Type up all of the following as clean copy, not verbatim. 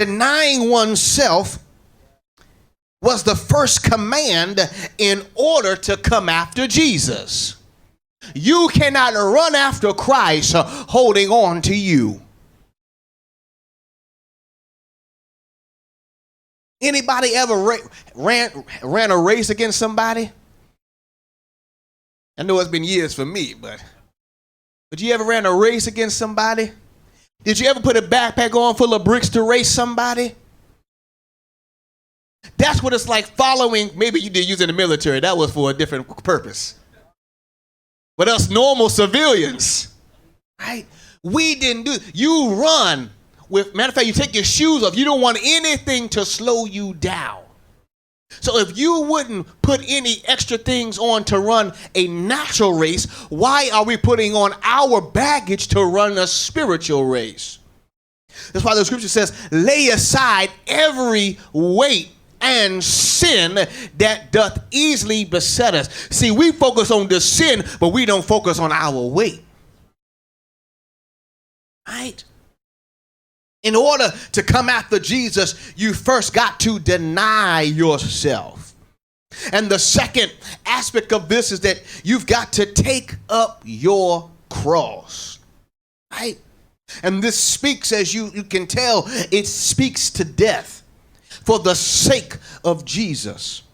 Denying oneself was the first command in order to come after Jesus. You cannot run after Christ holding on to you. Anybody ever ran a race against somebody? I know it's been years for me, but you ever ran a race against somebody? Did you ever put a backpack on full of bricks to race somebody? That's what it's like following. Maybe you did use in the military. That was for a different purpose. But us normal civilians, right? We didn't do. You run with. Matter of fact, you take your shoes off. You don't want anything to slow you down. So if you wouldn't put any extra things on to run a natural race, why are we putting on our baggage to run a spiritual race? That's why the scripture says, lay aside every weight and sin that doth easily beset us. See, we focus on the sin, but we don't focus on our weight. Right? In order to come after Jesus, you first got to deny yourself. And the second aspect of this is that you've got to take up your cross. Right? And this speaks, as you can tell, it speaks to death for the sake of Jesus.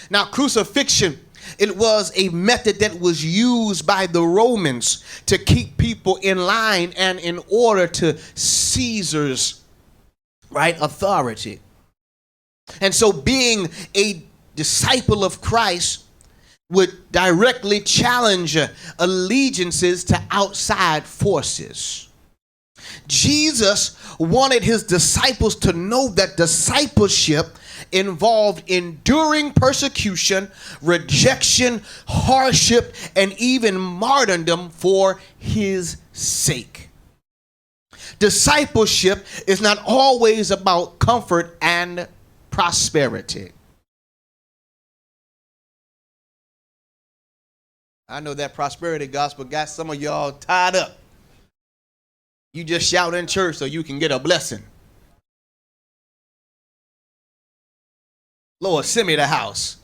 Now, crucifixion, it was a method that was used by the Romans to keep people in line and in order to Caesar's authority. And so being a disciple of Christ would directly challenge allegiances to outside forces. Jesus wanted his disciples to know that discipleship involved enduring persecution, rejection, hardship, and even martyrdom for his sake. Discipleship is not always about comfort and prosperity. I know that prosperity gospel got some of y'all tied up. You just shout in church so you can get a blessing. Lord, send me the house.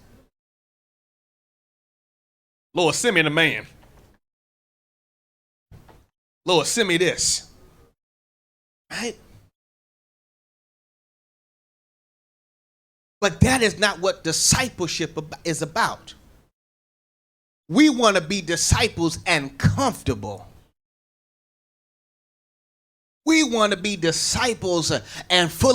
Lord, send me the man. Lord, send me this. Right? But that is not what discipleship is about. We want to be disciples and comfortable. We want to be disciples and full of